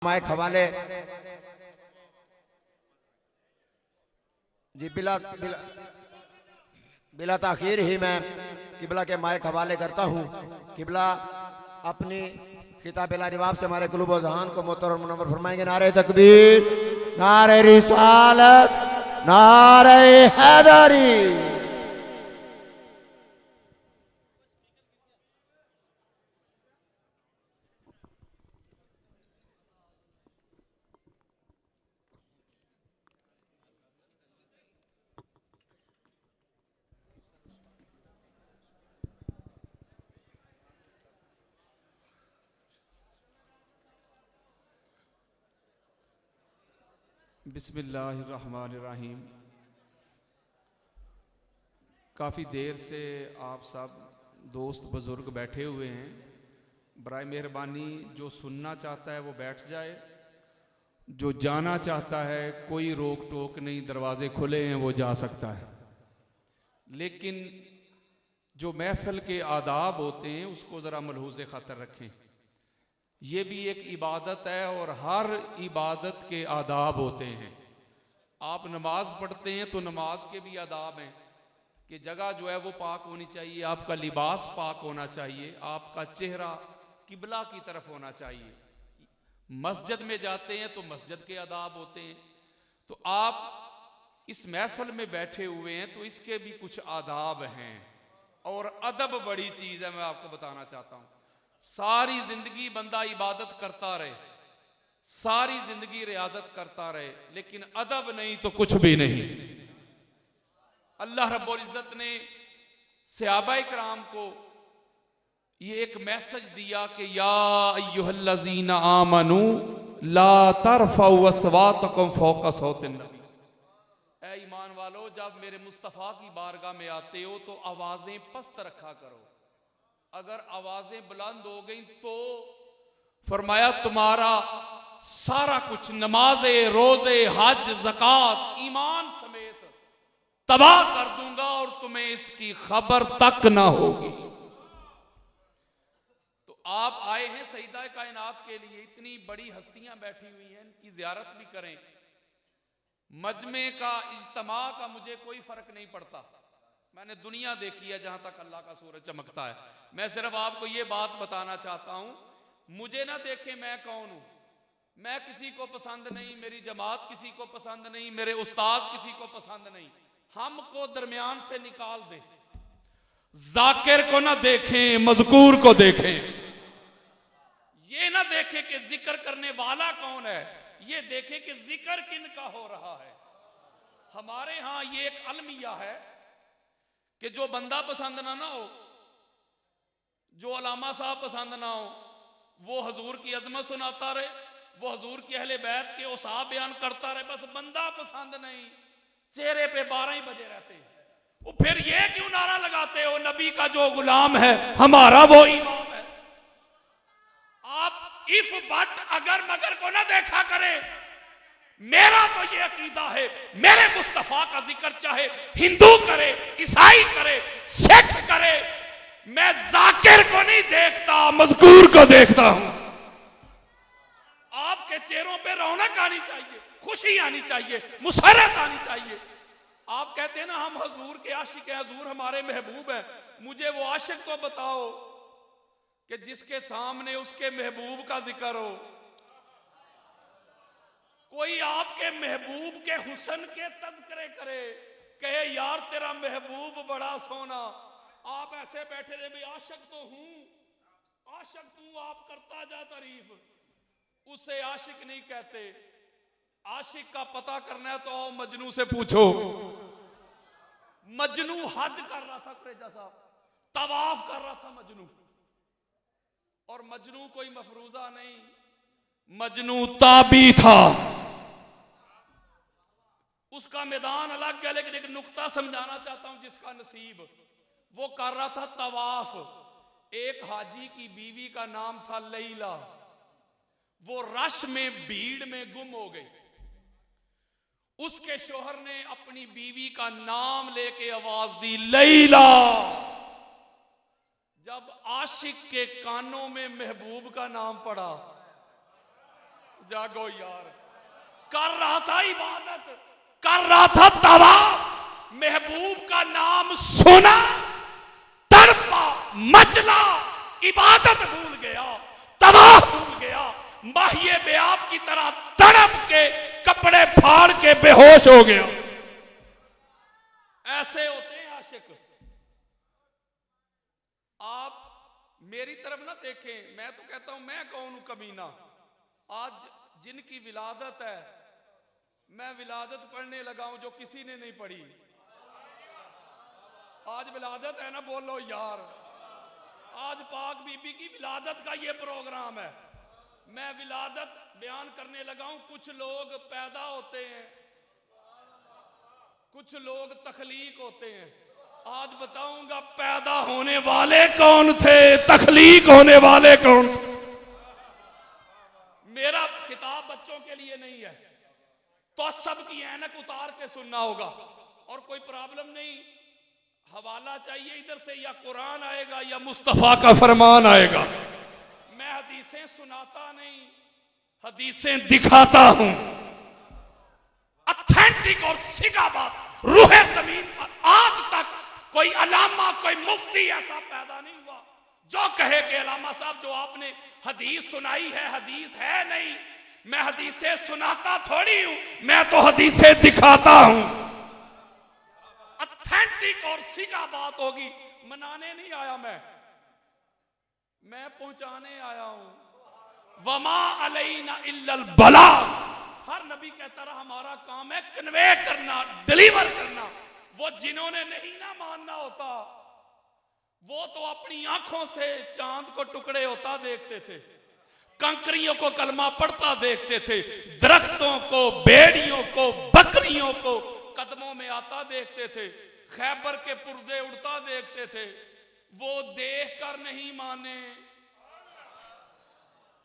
Mic हवाले जी बिला ताखीर ही मैं किबला के माइक हवाले करता हूँ। किबला अपनी खिताब लाजवाब से हमारे कुलूब व ज़हान को मोहतर और मुनव्वर फरमाएंगे। नारे तकबीर, नारे रिसालत, नारे हैदरी। बिस्मिल्लाहिर्रहमानिर्रहीम। काफ़ी देर से आप सब दोस्त बुज़ुर्ग बैठे हुए हैं। बराए मेहरबानी जो सुनना चाहता है वो बैठ जाए, जो जाना चाहता है कोई रोक टोक नहीं, दरवाजे खुले हैं, वो जा सकता है। लेकिन जो महफिल के आदाब होते हैं उसको ज़रा मलहूज़ ख़ातर रखें। ये भी एक इबादत है और हर इबादत के आदाब होते हैं। आप नमाज पढ़ते हैं तो नमाज के भी आदाब हैं कि जगह जो है वो पाक होनी चाहिए, आपका लिबास पाक होना चाहिए, आपका चेहरा किबला की तरफ होना चाहिए। मस्जिद में जाते हैं तो मस्जिद के आदाब होते हैं। तो आप इस महफिल में बैठे हुए हैं तो इसके भी कुछ आदाब हैं। और अदब बड़ी चीज़ है, मैं आपको बताना चाहता हूँ। सारी जिंदगी बंदा इबादत करता रहे, सारी जिंदगी रियाजत करता रहे, लेकिन अदब नहीं तो कुछ भी नहीं। अल्लाह रब्बुल इज्जत ने सहाबाए किराम को ये एक मैसेज दिया कि या अय्युहल्लज़ीना आमनू ला तरफ़उ अस्वातकुम फ़ौक़ सौतिन नबी। ऐ ईमान वालो, जब मेरे मुस्तफ़ा की बारगाह में आते हो तो आवाजें पस्त रखा करो। अगर आवाजें बुलंद हो गई तो फरमाया तुम्हारा सारा कुछ, नमाजे, रोजे, हज, ज़कात, ईमान समेत तबाह कर दूंगा और तुम्हें इसकी खबर तक ना होगी। तो आप आए हैं सईदा कायनात के लिए, इतनी बड़ी हस्तियां बैठी हुई हैं, इनकी ज़ियारत भी करें। मजमे का, इज्तिमा का मुझे कोई फर्क नहीं पड़ता। मैंने दुनिया देखी है जहां तक अल्लाह का सूरज चमकता है। मैं सिर्फ आपको ये बात बताना चाहता हूं, मुझे ना देखें मैं कौन हूं। मैं किसी को पसंद नहीं, मेरी जमात किसी को पसंद नहीं, मेरे उस्ताद किसी को पसंद नहीं। हमको दरमियान से निकाल दे। जाकिर को ना देखें, मज़कूर को देखें। ये ना देखें कि जिक्र करने वाला कौन है, ये देखें कि जिक्र किन का हो रहा है। हमारे यहां ये एक अलमिया है कि जो बंदा पसंद ना हो, जो अलामा साहब पसंद ना हो, वो हजूर की अजमत सुनाता रहे, वो हजूर की अहले बैत के औसाफ बयान करता रहे, बस बंदा पसंद नहीं, चेहरे पे 12 ही बजे रहते हैं। वो फिर ये क्यों नारा लगाते हो, नबी का जो गुलाम है हमारा वो इमाम है। आप इफ बट अगर मगर को ना देखा करें। मेरा तो ये अकीदा है, मेरे मुस्तफा का जिक्र चाहे हिंदू करे, ईसाई करे, सिख करे, मैं जाकिर को नहीं देखता, मज़कूर को देखता हूं। आपके चेहरों पे रौनक आनी चाहिए, खुशी आनी चाहिए, मुसरत आनी चाहिए। आप कहते हैं ना हम हजूर के आशिक हैं, हजूर हमारे महबूब हैं। मुझे वो आशिक तो बताओ कि जिसके सामने उसके महबूब का जिक्र हो। कोई आपके महबूब के हुस्न के तज़किरे करे, कहे यार तेरा महबूब बड़ा सोना, आप ऐसे बैठे रहे भी आशिक तो हूं, आशिक तू, आप करता जा तारीफ। उसे आशिक नहीं कहते। आशिक का पता करना है तो आओ मजनू से पूछो। मजनू हज कर रहा था, करेजा साहब तवाफ कर रहा था मजनू, और मजनू कोई मफरूजा नहीं, मजनू ताबी था। उसका मैदान अलग है, लेकिन एक नुक्ता समझाना चाहता हूं। जिसका नसीब, वो कर रहा था तवाफ। एक हाजी की बीवी का नाम था लैला। वो रश में, भीड़ में गुम हो गई। उसके शोहर ने अपनी बीवी का नाम लेके आवाज दी, लैला। जब आशिक के कानों में महबूब का नाम पड़ा जागो यार, कर रहा था इबादत, कर रहा था तवाफ, महबूब का नाम सुना, तड़पा, मचला, इबादत भूल गया, तवाफ भूल गया, माहिए बेआब की तरह तड़प के कपड़े फाड़ के बेहोश हो गया। ऐसे होते हैं आशिक। आप मेरी तरफ ना देखें, मैं तो कहता हूं मैं कौन हूं कमीना। आज जिनकी विलादत है, मैं विलादत पढ़ने लगा हूं जो किसी ने नहीं पढ़ी। आज विलादत है ना, बोलो यार। आज पाक बीबी की विलादत का ये प्रोग्राम है। मैं विलादत बयान करने लगा हूं। कुछ लोग पैदा होते हैं, कुछ लोग तखलीक होते हैं। आज बताऊंगा पैदा होने वाले कौन थे, तखलीक होने वाले कौन थे। मेरा खिताब बच्चों के लिए नहीं है, तो सबकी ऐनक उतार के सुनना होगा। और कोई प्रॉब्लम नहीं, हवाला चाहिए इधर से, या कुरान आएगा या मुस्तफा का फरमान आएगा। मैं हदीसें सुनाता नहीं, हदीसें दिखाता हूं। ऑथेंटिक और सिगा बात, रूहे जमीन पर आज तक कोई अलामा, कोई मुफ्ती ऐसा पैदा नहीं हुआ जो कहे कि अलामा साहब जो आपने हदीस सुनाई है हदीस है नहीं। मैं हदीसें सुनाता थोड़ी हूं, मैं तो हदीसें दिखाता हूं। ऑथेंटिक और सिगा बात होगी। मनाने नहीं आया मैं पहुंचाने आया हूं। वमा अलैना इल्लल बला। हर नबी कहता रहा हमारा काम है कन्वे करना, डिलीवर करना। वो जिन्होंने नहीं ना मानना होता, वो तो अपनी आंखों से चांद को टुकड़े होता देखते थे, कंकरियों को कलमा पढ़ता देखते थे, दरख्तों को, बेड़ियों को, बकरियों को कदमों में आता देखते थे, खैबर के पुर्जे उड़ता देखते थे। वो देख कर नहीं माने।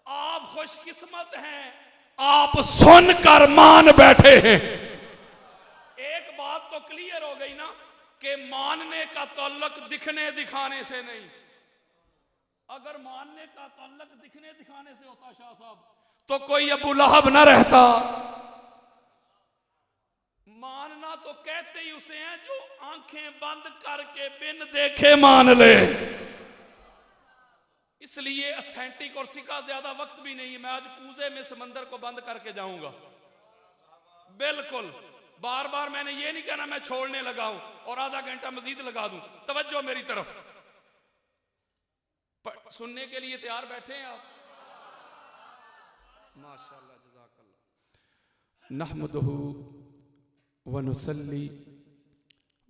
आप खुशकिस्मत हैं, आप सुनकर मान बैठे हैं। एक बात तो क्लियर हो गई ना कि मानने का ताल्लुक दिखने दिखाने से नहीं। अगर मानने का ताल्लुक दिखने दिखाने से होता शाह साहब, तो कोई अबू लहब ना रहता। मानना तो कहते ही उसे हैं जो आंखें बंद करके बिन देखे मान ले। इसलिए ऑथेंटिक और सिका ज्यादा वक्त भी नहीं है। मैं आज कूजे में समंदर को बंद करके जाऊंगा, बिल्कुल। बार बार मैंने ये नहीं कहना मैं छोड़ने लगा हूं और आधा घंटा मजीद लगा दूं। तवज्जो मेरी तरफ, सुनने के लिए तैयार बैठे हैं आप? माशाअल्लाह, जज़ाकल्लाह। नहमदुहु व नुसल्ली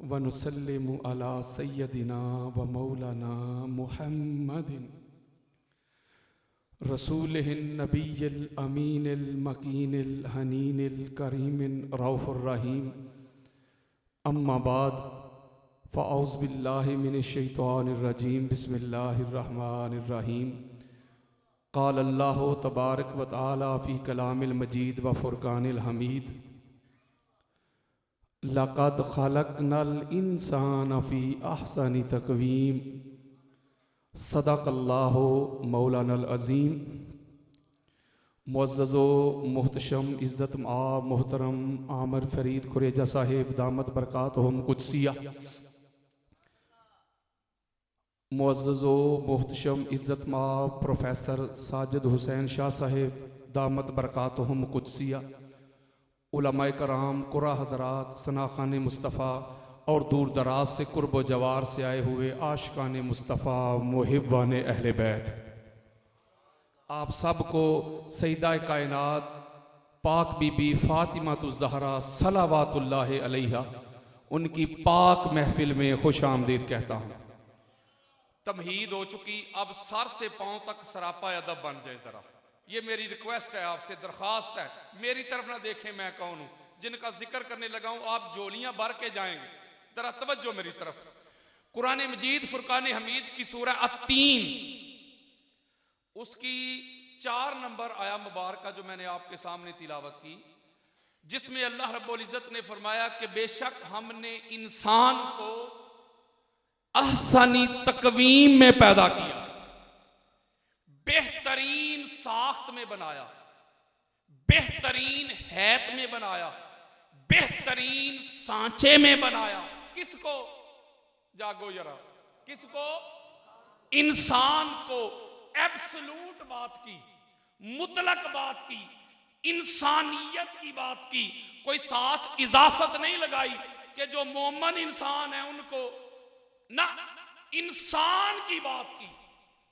व नुसल्लिमु अला सय्यदिना व मौलाना मुहम्मदिन रसूलिहिन नबिय्यिल अमीनिल मकीनिल हनीनिल करीमिन रऊफुर रहीम। अम्मा बाद फ़अऊज़ु बिल्लाहि मिनश शैतानिर रजीम। बिस्मिल्लाहिर रहमानिर रहीम। क़ाल अल्लाहु तबारक व तआला फ़ी कलामिल मजीद व फ़ुरक़ानिल हमीद। लक़द ख़लक़नल इंसान फ़ी अहसनि तक़वीम। सदक़ल्लाहु मौलानल अज़ीम। मुअज़्ज़ज़ो मुहतशम इज़्ज़त आब मोहतरम आमिर फ़रीद खुरेजा साहिब दामत बरकातहुम कुद्सिया। मुअज़्ज़ज़ो मुहतशम इज़्ज़त आब प्रोफेसर साजिद हुसैन शाह साहिब दामत बरकातहुम कुद्सिया। उलमाए कराम, कुरा हज़रात, सनाख़ाने मुस्तफ़ा और दूर दराज से कुर्ब जवार से आए हुए आशिकाने मुस्तफ़ा, मुहिब्बाने अहले बैत, आप सबको सईदा कायनात पाक बीबी फ़ातिमातुज़ ज़हरा सलावातुल्लाहि अलैहा उनकी पाक महफिल में खुश आमदीद कहता हूँ। तमहीद हो चुकी, अब सर से पांव तक सरापा अदब बन जाए जरा। ये मेरी रिक्वेस्ट है आपसे, दरख्वास्त है। मेरी तरफ ना देखें मैं कौन हूं। जिनका जिक्र करने लगा हूं आप झोलियां भर के जाएंगे। जरा तवज्जो मेरी तरफ। कुरान मजीद फुरकान हमीद की सूरह अत-तीन, उसकी 4 नंबर आया मुबारका जो मैंने आपके सामने तिलावत की, जिसमें अल्लाह रब्बुल इज़्ज़त ने फरमाया कि बेशक हमने इंसान को अहसनी तकवीम में पैदा किया, बेहतरीन साख्त में बनाया, बेहतरीन हैत में बनाया, बेहतरीन सांचे में बनाया। किसको? जागो जरा, किसको? इंसान को। एब्सोल्यूट बात की, मुतलक बात की, इंसानियत की बात की, कोई साथ इजाफत नहीं लगाई कि जो मोमन इंसान है उनको ना, इंसान की बात की,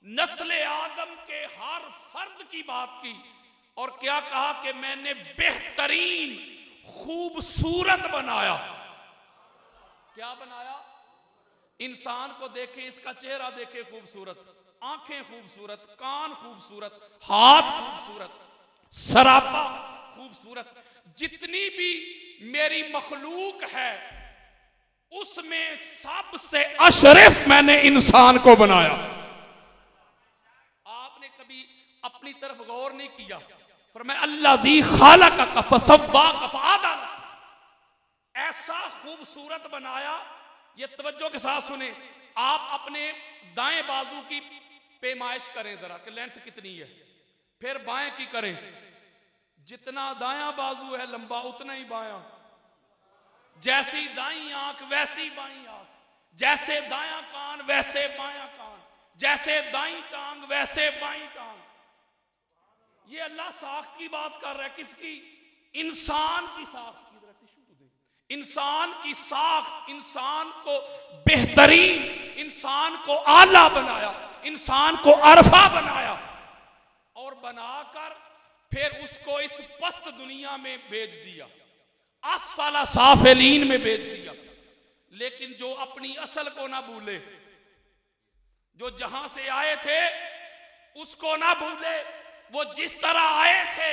नस्ले आदम के हर फर्द की बात की। और क्या कहा कि मैंने बेहतरीन खूबसूरत बनाया। क्या बनाया? इंसान को देखे, इसका चेहरा देखे खूबसूरत, आंखें खूबसूरत, कान खूबसूरत, हाथ खूबसूरत, सरापा खूबसूरत। जितनी भी मेरी मखलूक है उसमें सबसे अशरफ मैंने इंसान को बनाया। आपने कभी अपनी तरफ गौर नहीं किया? फरमाया अल्लाज़ी खालका फसव्वाका फअदल, ऐसा खूबसूरत बनाया। ये तवज्जो के साथ सुने, आप अपने दाएं बाजू की पेमाइश करें जरा कि लेंथ कितनी है, फिर बाएं की करें, जितना दायां बाजू है लंबा उतना ही बायां। जैसी दाईं आंख वैसी बाईं आंख, जैसे दायां कान वैसे बायां कान, जैसे दाईं टांग वैसे बाईं टांग। ये अल्लाह साख्त की बात कर रहा है। किसकी? इंसान की साख्त की। जरा टिश्यू तो दे। इंसान की साख्त, इंसान को बेहतरीन, इंसान को आला बनाया, इंसान को अरफा बनाया, और बनाकर फिर उसको इस पस्त दुनिया में भेज दिया, असफला साफिलीन में भेज दिया। लेकिन जो अपनी असल को ना भूले, जो जहां से आए थे उसको ना भूले, वो जिस तरह आए थे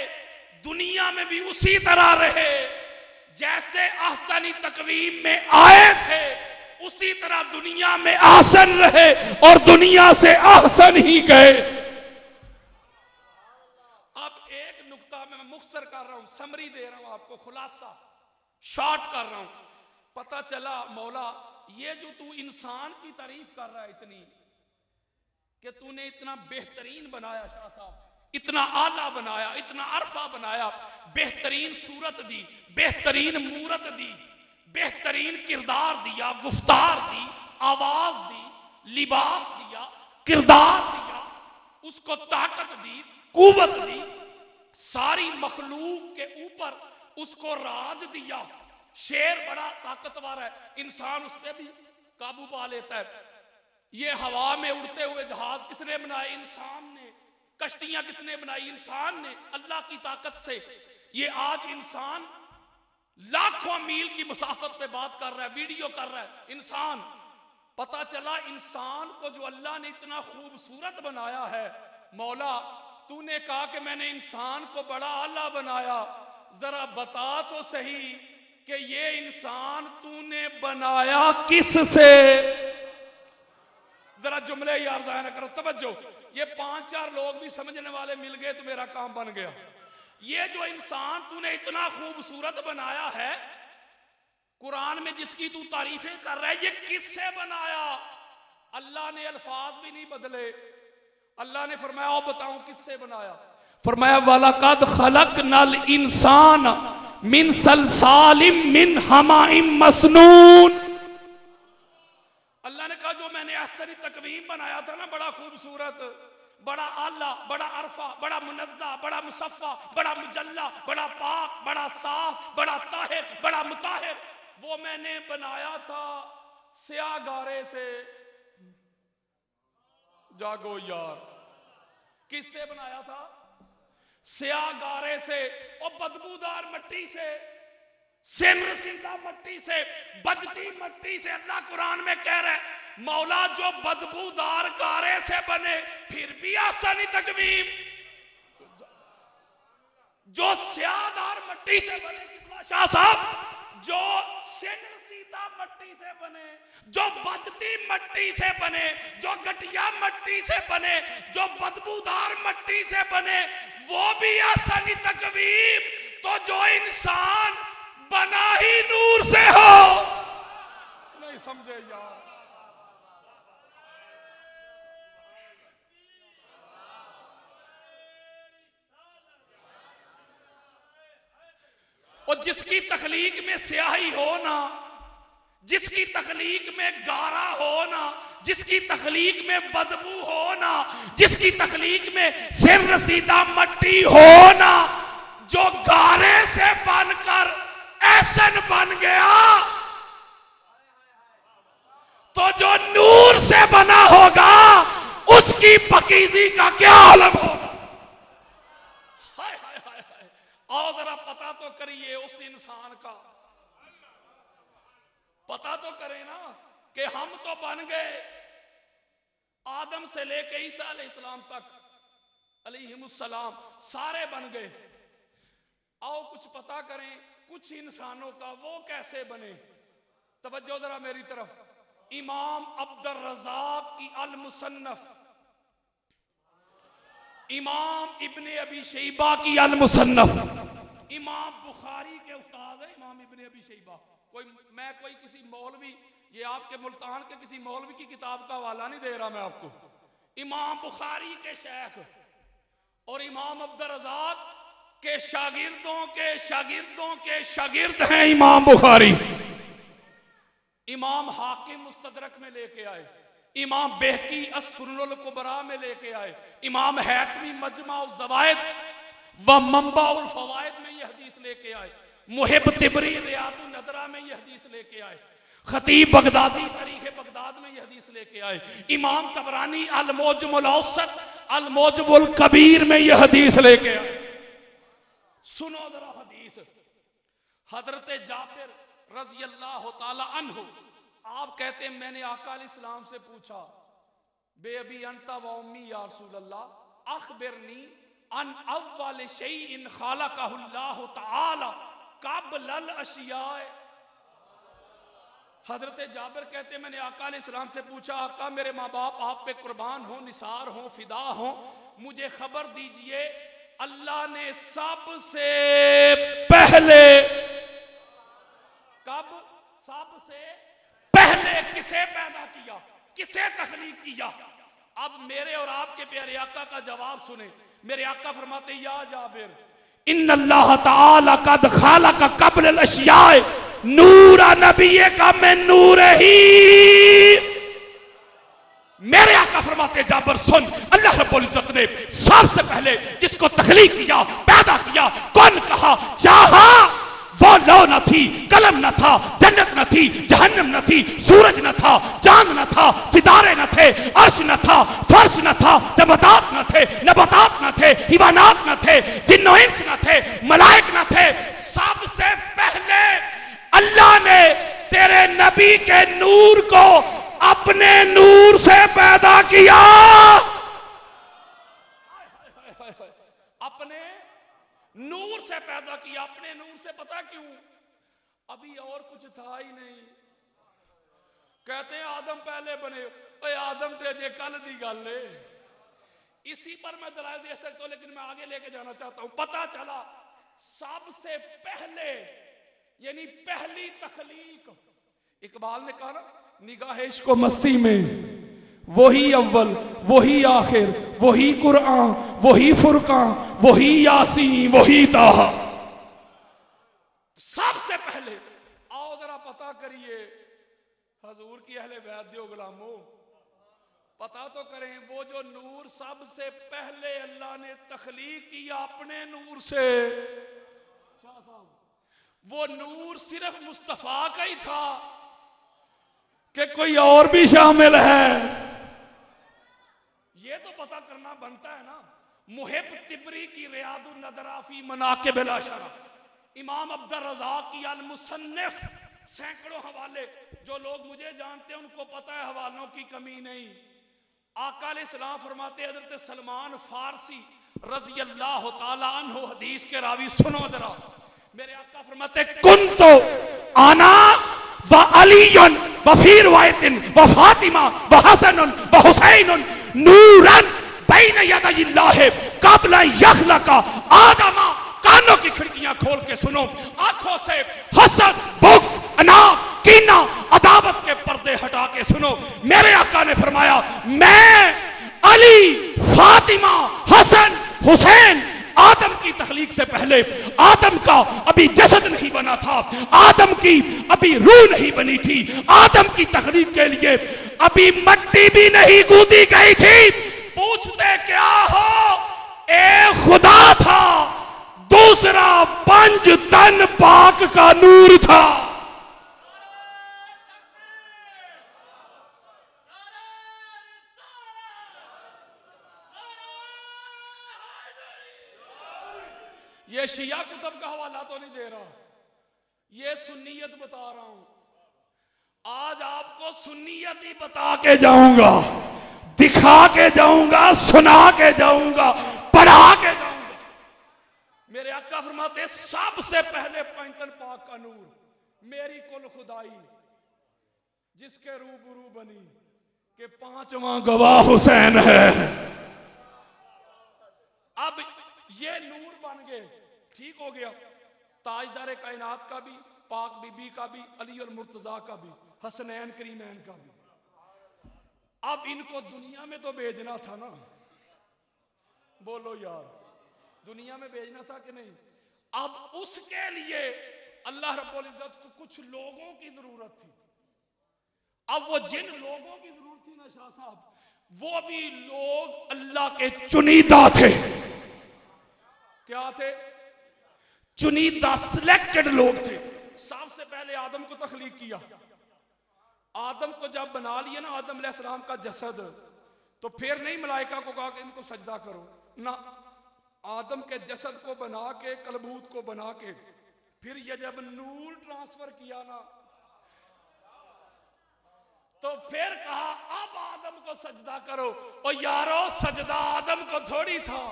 दुनिया में भी उसी तरह रहे, जैसे ahsani तकवीम में आए थे उसी तरह दुनिया में ahsan रहे और दुनिया से ahsan ही गए। अब एक नुक्ता में मैं मुख्तसर कर रहा हूं, समरी दे रहा हूं आपको, खुलासा शॉर्ट कर रहा हूं। पता चला मौला ये जो तू इंसान की तारीफ कर रहा है इतनी, कि तूने इतना बेहतरीन बनाया शाह साहब, इतना आला बनाया, इतना अरफा बनाया, बेहतरीन सूरत दी, बेहतरीन मूरत दी, बेहतरीन किरदार दिया, गुफ्तार दी, आवाज दी, लिबास दिया, किरदार दिया, उसको ताकत दी, कुव्वत दी, सारी मखलूक के ऊपर उसको राज दिया। शेर बड़ा ताकतवर है, इंसान उस पर भी काबू पा लेता है। ये हवा में उड़ते हुए जहाज किसने बनाए? इंसान ने। कश्तियां किसने बनाई? इंसान ने, अल्लाह की ताकत से। ये आज इंसान लाखों मील की मुसाफत पे बात कर रहा है, वीडियो कर रहा है इंसान। पता चला इंसान को जो अल्लाह ने इतना खूबसूरत बनाया है, मौला तूने कहा कि मैंने इंसान को बड़ा आला बनाया, जरा बता तो सही कि ये इंसान तूने बनाया किससे? जरा जुमले यार ज़ाया ना करो, तवज्जो। ये 5-4 लोग भी समझने वाले मिल गए तो मेरा काम बन गया। ये जो इंसान तूने इतना खूबसूरत बनाया है, कुरान में जिसकी तू तारीफें कर रहा है, ये किससे बनाया? अल्लाह ने अल्फाज भी नहीं बदले। अल्लाह ने फरमाया और बताऊं किससे बनाया? फरमाया वलक़द खलक़नल इंसान मिन सलसालिम मिन हमाइम मसनून। अल्लाह ने कहा जो मैंने ahsani तकवीम बनाया था ना, बड़ा खूबसूरत, बड़ा आला, बड़ा अरफा, बड़ा मुनज़्ज़ा, बड़ा मुसफ़्फ़ा, बड़ा मुजल्ला, बड़ा पाक, बड़ा साफ, बड़ा ताहिर, बड़ा मुताहिर, वो मैंने बनाया था स्याह गारे से। जागो यार, किससे बनाया था? स्याह गारे से और बदबूदार मट्टी से, सेंधा मट्टी से, बजती मट्टी से। अल्लाह कुरान में कह रहा है मौला जो बदबूदार गारे से बने फिर भी ahsani तकवीम, जो स्याहदार मट्टी से बने, कितना शाह साहब, जो सीधा मट्टी से बने, जो बजती मट्टी से बने, जो घटिया मट्टी से बने, जो बदबूदार मट्टी से बने, वो भी ahsani तकवीम। तो जो इंसान बना ही नूर से हो, नहीं समझे यार। और जिसकी तखलीक में स्याही हो ना, जिसकी तखलीक में गारा हो ना, जिसकी तखलीक में बदबू हो ना, जिसकी तखलीक में सिर रसीदा मट्टी हो ना, जो गारे से बनकर ऐसन बन गया तो जो नूर से बना होगा उसकी पकीजी का क्या आलम होगा। हाय हाय हाय हाय, आओ जरा पता तो करिए उस इंसान का, पता तो करें ना कि हम तो बन गए आदम से लेके ईसा अलैहिस्सलाम तक अलैहिमुस्सलाम सारे बन गए। आओ कुछ पता करें कुछ इंसानों का वो कैसे बने। तवज्जो जरा मेरी तरफ। इमाम अब्दुर रज़्ज़ाक़ की अल मुसन्नफ, इमाम इब्ने अबी शैबा की अल मुसन्नफ, इमाम बुखारी के उस्ताद है इमाम इब्ने अबी शैबा। मैं कोई किसी मौलवी, ये आपके मुल्तान के किसी मौलवी की किताब का हवाला नहीं दे रहा मैं आपको। इमाम बुखारी के शेख और इमाम अब्दुर रज़्ज़ाक़ के शागिर्दों के शागिर्दों के शागिर्द हैं इमाम बुखारी। इमाम हाकिम मुस्तदरक में लेके आए, इमाम बेहकी अस-सुननुल कुबरा में लेके आए, इमाम हैसमी मजमा उल ज़वाइद व मंबा उल फवाइद में ये हदीस लेके आए, मुहिब तिबरी रियादुन नदरा में ये हदीस लेके आए, खतीब बगदादी तारीख़ बगदाद में ये हदीस लेके आए, इमाम तबरानी अल मुअज्जमुल औसत अल मुअज्जमुल कबीर में ये हदीस लेके आए। सुनो जरा हदीस। हजरत जाबिर रज़ी अल्लाह ताला अन्हु, आप कहते हैं मैंने आका अलैहिस्सलाम से पूछा बे अबी अंता व उम्मी या रसूल अल्लाह अखबिरनी अन अव्वल शैइन खलक़हुल्लाहु तआला क़ब्लल अशियाए। हजरत जाबिर कहते हैं मैंने आका अलैहिस्सलाम से पूछा आका मेरे माँ बाप आप पे कुर्बान हो, निसार हो, फिदा हो, मुझे खबर दीजिए अल्लाह ने सबसे पहले कब सबसे पहले किसे पैदा किया, किसे तख्लीक किया। अब मेरे और आपके प्यारे आका का जवाब सुने। मेरे आका फरमाते या जाबिर इन्नल्लाह ताला कद खालक क़ब्ल अल अशियाए नूरा नबिये का मैं नूर ही। मेरे आका फरमाते जाबिर सुन, अल्लाह रब्बुल इज्जत ने सबसे पहले जिसको तख्लीक किया, पैदा किया, कौन कहा चाहा, वो लो न थी, कलम न था, जन्नत न थी, जहन्नम न थी, सूरज न था, चांद न था, सितारे न थे, अर्श न था, फर्श न था, जमादात न थे, नबातात न थे, हिवानात न थे, जिन्नो इंस न थे, मलाइक न थे। सबसे पहले अल्लाह ने तेरे नबी के नूर को अपने नूर से पैदा किया। अपने नूर से पैदा किया, अपने नूर से। पता क्यों? अभी और कुछ था ही नहीं। कहते हैं आदम पहले बने, ओए आदम ते जे कल दी गल है। इसी पर मैं दलाल दे सकता हूं, लेकिन मैं आगे लेके जाना चाहता हूं। पता चला सबसे पहले यानी पहली तख्लीक, इकबाल ने कहा ना निगाह इश्क मस्ती में वही अव्वल, वही आखिर, वही कुरान, वही फुरकान, वही यासीन, वही ताहा। सबसे पहले आओ जरा पता करिए हजूर की अहले बैत दे गुलामों, पता तो करें वो जो नूर सबसे पहले अल्लाह ने तख्लीक किया अपने नूर से, वो नूर सिर्फ मुस्तफा का ही था कि कोई और भी शामिल है, ये तो पता करना बनता है ना। मुहिब तिबरी की रियादुन नदरा फी मनाकिबिल अशरा, इमाम अब्दुर रज़्ज़ाक़ की अल मुसन्नफ, सैकड़ों हवाले। जो लोग मुझे जानते हैं उनको पता है हवालों की कमी नहीं। आका अलैहिस्सलाम फरमाते हज़रत सलमान फारसी रज़ी अल्लाह ताला अन्हु हदीस के रावी, सुनो जरा। मेरे आका फरमाते कुन्तु आना व अलीयुन व फी रिवायतिन व फातिमा व हसनुन व हुसैनुन नूरन बैन यदैल्लाह क़ब्ल यख़लक़ आदम। कानों की खिड़कियां खोल के सुनो, आंखों से हसद, बुग़्ज़, अनाद, कीना, अदावत के पर्दे हटा के सुनो। मेरे आका ने फरमाया मैं अली, फातिमा, हसन, हुसैन, आदम की तखलीक से पहले आदम का अभी जसद नहीं बना था, आदम की अभी रूह नहीं बनी थी, आदम की तखलीक के लिए अभी मट्टी भी नहीं गूंदी गई थी। पूछते क्या हो? एक खुदा था, दूसरा पंज तन पाक का नूर था। ये शिया कुतुब का हवाला तो नहीं दे रहा, ये सुन्नियत बता रहा हूं। आज आपको सुन्नियत ही बता के जाऊंगा, दिखा के जाऊंगा, सुना के जाऊंगा, पढ़ा के जाऊंगा। मेरे आका फरमाते सबसे पहले पैंतन पाक का नूर मेरी कुल खुदाई, जिसके रूबरू बनी के पांचवा गवाह हुसैन है। अब ये नूर बन गए, ठीक हो गया। ताजदार कायनात का भी, पाक बीबी का भी, अली और मुर्तजा का भी, हसनैन करीमैन का भी। अब इनको दुनिया में तो भेजना था ना, बोलो यार, दुनिया में भेजना था कि नहीं? अब उसके लिए अल्लाह रब्बुल इज्जत को कुछ लोगों की जरूरत थी। अब वो जिन लोगों की जरूरत थी ना शाह साहब, वो भी लोग अल्लाह के चुनीदा थे। क्या थे? चुनीदा, सिलेक्टेड लोग थे। सबसे पहले आदम को तख्लीक किया। आदम को जब बना लिया ना आदम अलैहिस्सलाम का जसद, तो फिर नहीं मलाइका को कहा कि इनको सजदा करो ना, आदम के जसद को बना के, कलबूत को बना के, फिर ये जब नूर ट्रांसफर किया ना, तो फिर कहा अब आदम को सजदा करो। और यारो सजदा आदम को थोड़ी था,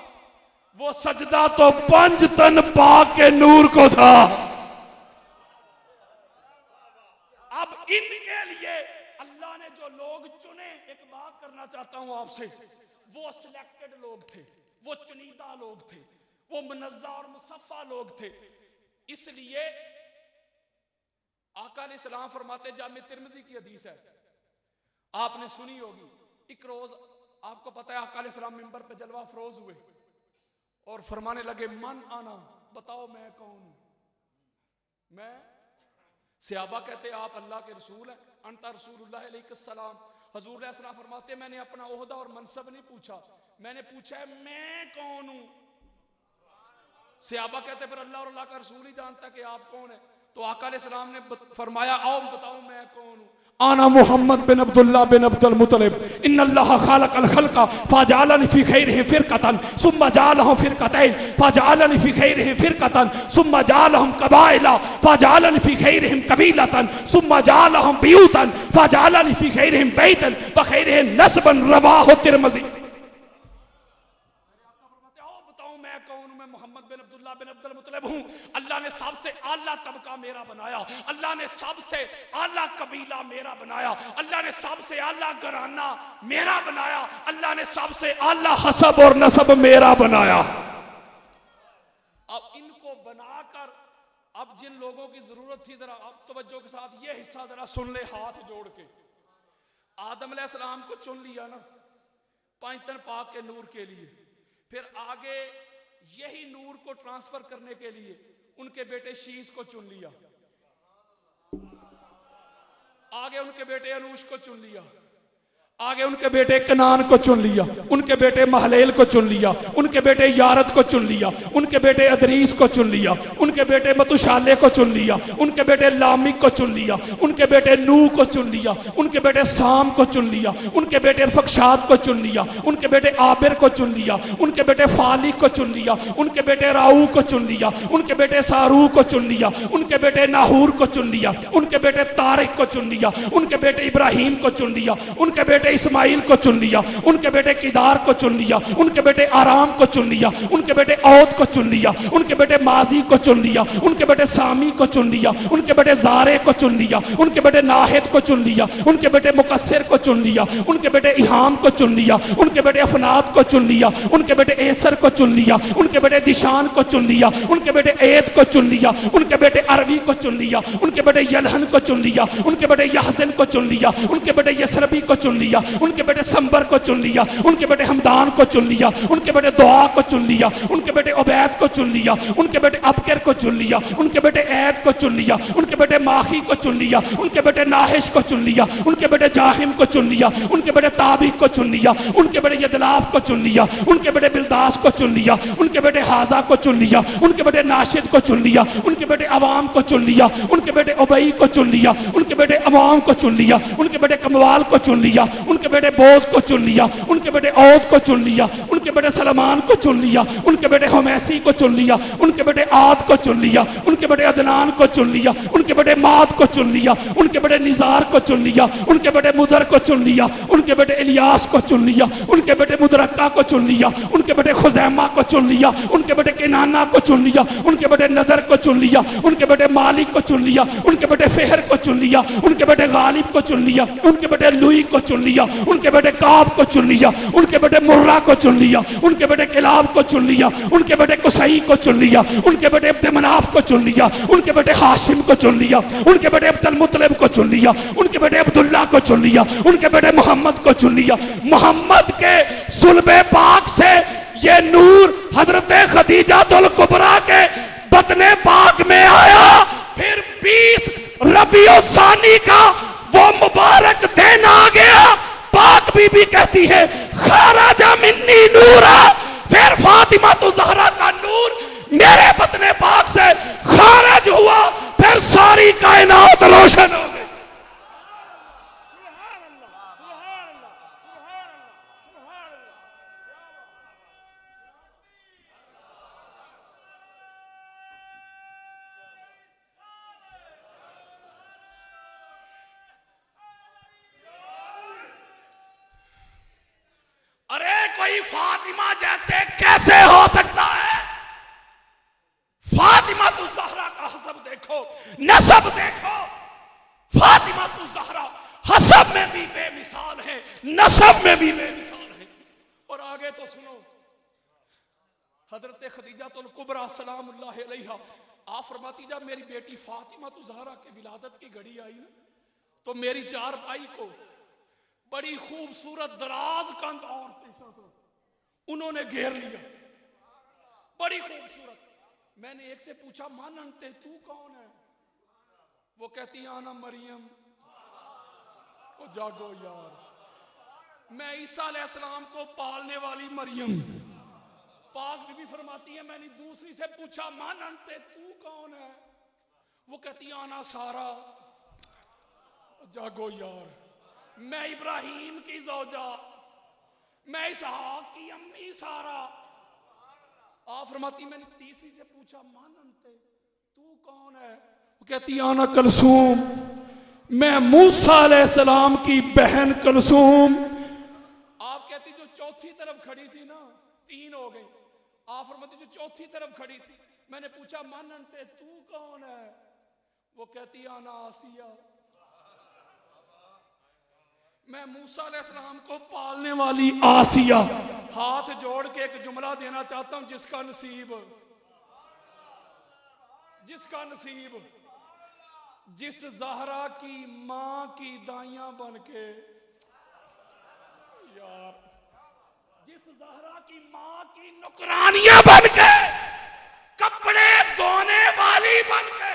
वो सजदा तो पंज तन पाक के नूर को था। अब इनके लिए अल्लाह ने जो लोग चुने, एक बात करना चाहता हूं आपसे, वो सिलेक्टेड लोग थे, वो चुनीदा लोग थे, वो मुनज़्ज़ा और मुसफ़्फ़ा लोग थे। इसलिए आका अलैहिस्सलाम फरमाते, जामे तिर्मिज़ी की हदीस है, आपने सुनी होगी। एक रोज आपको पता है आका अलैहिस्सलाम मिंबर पे जलवा फरोज हुए और फरमाने लगे, मन आना, बताओ मैं कौन हूं? मैं? सहाबा कहते आप अल्लाह के रसूल हैं, अंता रसूलुल्लाह अलैहिस्सलाम। हुजूर अलैहिस्सलाम फरमाते, मैंने अपना ओहदा और मनसब नहीं पूछा, मैंने पूछा है मैं कौन हूं। सहाबा कहते फिर अल्लाह और अल्लाह का रसूल ही जानता कि आप कौन है। तो आका अलैहिस्सलाम ने फरमाया, आओ बताओ मैं कौन हूं। आना मोहम्मद बिन अब्दुल्लाह बिन अब्दुल मुत्तलिब, इन्नल्लाह खालकल खल्का फजअलनी फी खैरिहिम फिरकतन सुम्मा जअलहुम फिरकतैन फजअलनी फी खैरिहिम फिरकतन सुम्मा जअलहुम कबाइला फजअलनी फी खैरिहिम कबीलतन सुम्मा जअलहुम बियूतन फजअलनी फी खैरिहिम बैतन व खैरिहिम नस्बन, रवाहु तिर्मिज़ी। अल्लाह ने सबसे आला तबका मेरा बनाया, अल्लाह ने सबसे आला कबीला मेरा बनाया, अल्लाह ने सबसे आला घराना मेरा बनाया, अल्लाह ने सबसे आला हसब और नसब मेरा बनाया। अब इनको बनाकर, अब जिन लोगों की जरूरत थी, जरा अब तवज्जो के साथ ये हिस्सा जरा सुन ले हाथ जोड़ के। आदम अलैहिस्सलाम को चुन लिया ना पैंतन पाक के नूर के लिए, फिर आगे यही नूर को ट्रांसफर करने के लिए उनके बेटे शीश को चुन लिया, आगे उनके बेटे अनूश को चुन लिया, आगे उनके बेटे कनान को चुन लिया, उनके बेटे महलेल को चुन लिया, उनके बेटे यारत को चुन लिया, उनके बेटे अदरीस को चुन लिया, उनके बेटे मतुशाले को चुन लिया, उनके बेटे लामिक को चुन लिया, उनके बेटे नूह को चुन लिया, उनके बेटे साम को चुन लिया, उनके बेटे फक्षाद को चुन लिया, उनके बेटे आबिर को चुन लिया, उनके बेटे फालिक को चुन लिया, उनके बेटे राऊ को चुन लिया, उनके बेटे सारू को चुन लिया, उनके बेटे नाहूर को चुन लिया, उनके बेटे तारिक को चुन लिया, उनके बेटे इब्राहिम को चुन लिया, उनके बेटे इस्माइल को चुन लिया, उनके बेटे किदार को चुन लिया, उनके बेटे आराम को चुन लिया, उनके बेटे औद को चुन लिया, उनके बेटे माजी को चुन लिया, उनके बेटे सामी को चुन लिया, उनके बेटे जारे को चुन लिया, उनके बेटे नाहिद को चुन लिया, उनके बेटे मुकस्सिर को चुन लिया, उनके बेटे इहाम को चुन लिया, उनके बेटे अफनाद को चुन लिया, उनके बेटे एसर को चुन लिया, उनके बेटे दिशान को चुन लिया, उनके बेटे एद को चुन लिया, उनके बेटे अरवी को चुन लिया, उनके बेटे यलहन को चुन लिया, उनके बेटे यहजन को चुन लिया, उनके बेटे यसरबी को चुन लिया, लिया, उनके बेटे संबर को चुन लिया, उनके बेटे हमदान को चुन लिया, उनके बेटे दुआ को चुन लिया, उनके बेटे उबैद को चुन लिया, उनके बेटे अबकर को चुन लिया, उनके बेटे ऐद को चुन लिया, उनके बेटे माही को चुन लिया, उनके बेटे नाहिश को चुन लिया, उनके बेटे जाहिम को चुन लिया, उनके बेटे ताबिक को चुन लिया, उनके बेटे यदलाफ को चुन लिया, उनके बेटे बिलदास को चुन लिया, उनके बेटे हाजा को चुन लिया, उनके बेटे नाशिद को चुन लिया, उनके बेटे अवाम को चुन लिया, उनके बेटे उबई को चुन लिया, उनके बेटे अवाम को चुन लिया, उनके बेटे कमवाल को चुन लिया, उनके बेटे बोज को चुन लिया, उनके बेटे औज को चुन लिया, उनके बेटे सलमान को चुन लिया, उनके बेटे हमैसी को चुन लिया, उनके बेटे आद को चुन लिया, उनके बेटे अदनान को चुन लिया, उनके बेटे माद को चुन लिया, उनके बेटे निजार को चुन लिया, उनके बेटे मुदर को चुन लिया, उनके बेटे इलियास को चुन लिया, उनके बेटे मुदरक्का को चुन लिया, उनके बेटे खुजैमा को चुन लिया, उनके बेटे किनाना को चुन लिया, उनके बेटे नदर को चुन लिया, उनके बेटे मालिक को चुन लिया, उनके बेटे फेहर को चुन लिया, उनके बेटे गालिब को चुन लिया, उनके बेटे लुई को चुन लिया, उनके बेटे काब को चुन लिया, उनके बेटे मुर्रा को चुन लिया, उनके बेटे किलाब को चुन लिया, उनके बेटे कुसई को चुन लिया, उनके बेटे अब्द मनाफ को चुन लिया, उनके बेटे हाशिम को चुन लिया, उनके बेटे अब्दुल मुत्तलिब को चुन लिया, उनके बेटे अब्दुल्ला को चुन लिया, उनके बेटे मोहम्मद को चुन लिया। मोहम्मद के सुल्बे पाक से ये नूर हजरत खदीजातुल कुबरा के बतने पाक में आया। फिर 20 रबीउल सानी का वो मुबारक दिन आ गया। पाक बीबी कहती है खराजा मिन्नी नूरा, फिर फातिमा तो जहरा का नूर मेरे बतने पाक से खारिज हुआ, फिर सारी कायनात रोशन हो गई। अरे कोई फातिमा जैसे कैसे हो सकता है? फातिमा तू ज़हरा का हसब देखो, नसब देखो। फातिमा तू ज़हरा हसब में भी बेमिसाल है, नसब में भी बेमिसाल है। और आगे तो सुनो, हजरत खदीजातुल कुबरा सलामुल्लाह अलैहा आप फरमाती जब मेरी बेटी फातिमा तू ज़हरा के विलादत की घड़ी आई ना, तो मेरी चारपाई को बड़ी खूबसूरत दराज कंध और उन्होंने घेर लिया, बड़ी खूबसूरत। मैंने एक से पूछा मानते तू कौन है? वो कहती आना मरियम। ओ जागो यार, मैं ईसा अलैहिस्सलाम को पालने वाली मरियम। पाक बीबी फरमाती है मैंने दूसरी से पूछा मानते तू कौन है? वो कहती आना सारा। जागो यार, मैं इब्राहिम की ज़ौजा, मैं इसहाक की अम्मी सारा। आप फरमाती मैंने तीसरी से पूछा मानते तू कौन है? वो कहती आना कलसूम, मैं मूसा अलैहिस्सलाम की बहन कलसूम। आप कहती जो चौथी तरफ खड़ी थी ना, 3 हो गई। आप फरमाती जो चौथी तरफ खड़ी थी, मैंने पूछा मानते तू कौन है? वो कहती आना आसिया, मैं मूसा अलैहिस्सलाम को पालने वाली आसिया। हाथ जोड़ के एक जुमला देना चाहता हूं, जिसका नसीब जिस ज़हरा की मां की दाइयां बन के, यार जिस ज़हरा की मां की नुकरानियां बन के, कपड़े धोने वाली बन के,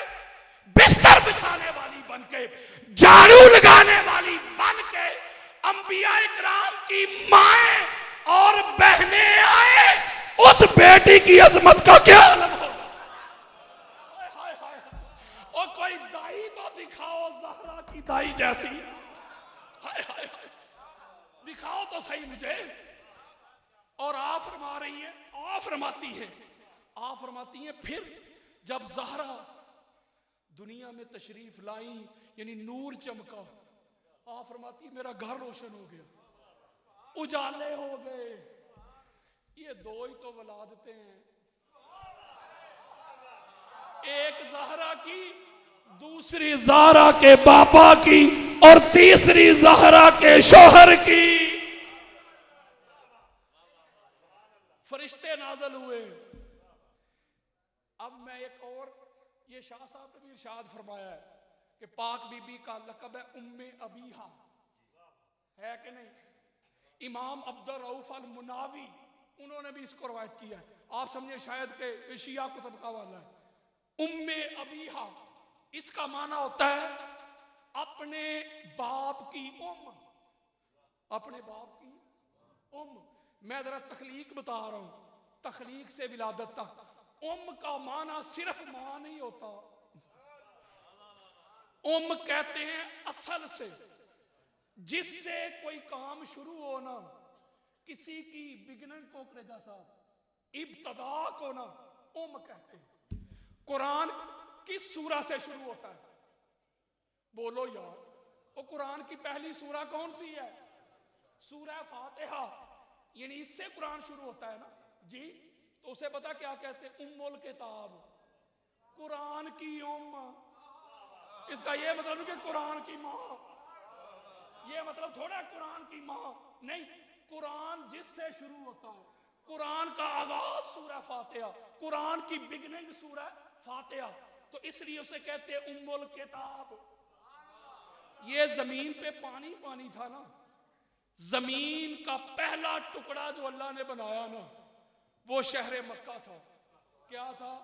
बिस्तर बिछाने वाली बन के, झाड़ू लगाने वाली बन के, अंबिया इकराम की माएं और बहनें आए, उस बेटी की अजमत का क्या अलग होगा? और कोई दाई तो दिखाओ ज़हरा की दाई जैसी। हाय हाय हाय, दिखाओ तो सही मुझे। और आप फरमा रही है, आप फरमाती हैं फिर जब ज़हरा दुनिया में तशरीफ लाई, यानी नूर चमका, आप फरमाती मेरा घर रोशन हो गया, उजाले हो गए। ये 2 ही तो वलादतें हैं, एक ज़हरा की, दूसरी ज़हरा के बाबा की, और तीसरी ज़हरा के शोहर की। फरिश्ते नाज़िल हुए। अब मैं एक और, ये शाह साहब ने भी इरशाद फरमाया है कि पाक बीबी का लक़ब है उम्मे अबीहा। है कि नहीं? इमाम अब्दुल रऊफ अल मुनावी उन्होंने भी इसको रवायत किया है। आप समझे शायद के शिया को तबका वाला है। उम्मे अबीहा, इसका माना होता है अपने बाप की उम्म, अपने बाप की उम्म। मैं जरा तखलीक बता रहा हूं, तखलीक से विलादत तक उम्म का माना सिर्फ मां नहीं होता। उम्म कहते हैं असल से जिससे कोई काम शुरू हो ना, किसी की बिगनिंग को करेजा साहब इब्तदा को ना उम्म कहते हैं। कुरान किस सूरा से शुरू होता है? बोलो यार, वो कुरान की पहली सूरा कौन सी है? सूरा फातिहा, यानी इससे कुरान शुरू होता है ना जी। तो उसे पता क्या कहते हैं? उम्मुल किताब, कुरान की उम्म। इसका ये मतलब नहीं कि कुरान की माँ, ये मतलब थोड़ा कुरान की माँ नहीं, कुरान जिससे शुरू होता है। कुरान का आगाज सूरह फातिहा, कुरान की बिगनिंग सूरह फातिहा, तो इसलिए उसे कहते हैं उम्मुल किताब। ये जमीन पे पानी पानी था ना, जमीन का पहला टुकड़ा जो अल्लाह ने बनाया ना, वो शहर मक्का था। क्या था?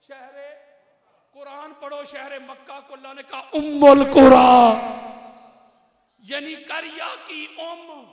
शहर, कुरान पढ़ो, शहर मक्का को अल्लाह ने कहा उम्मुल कुरान, यानी करिया की उम्म।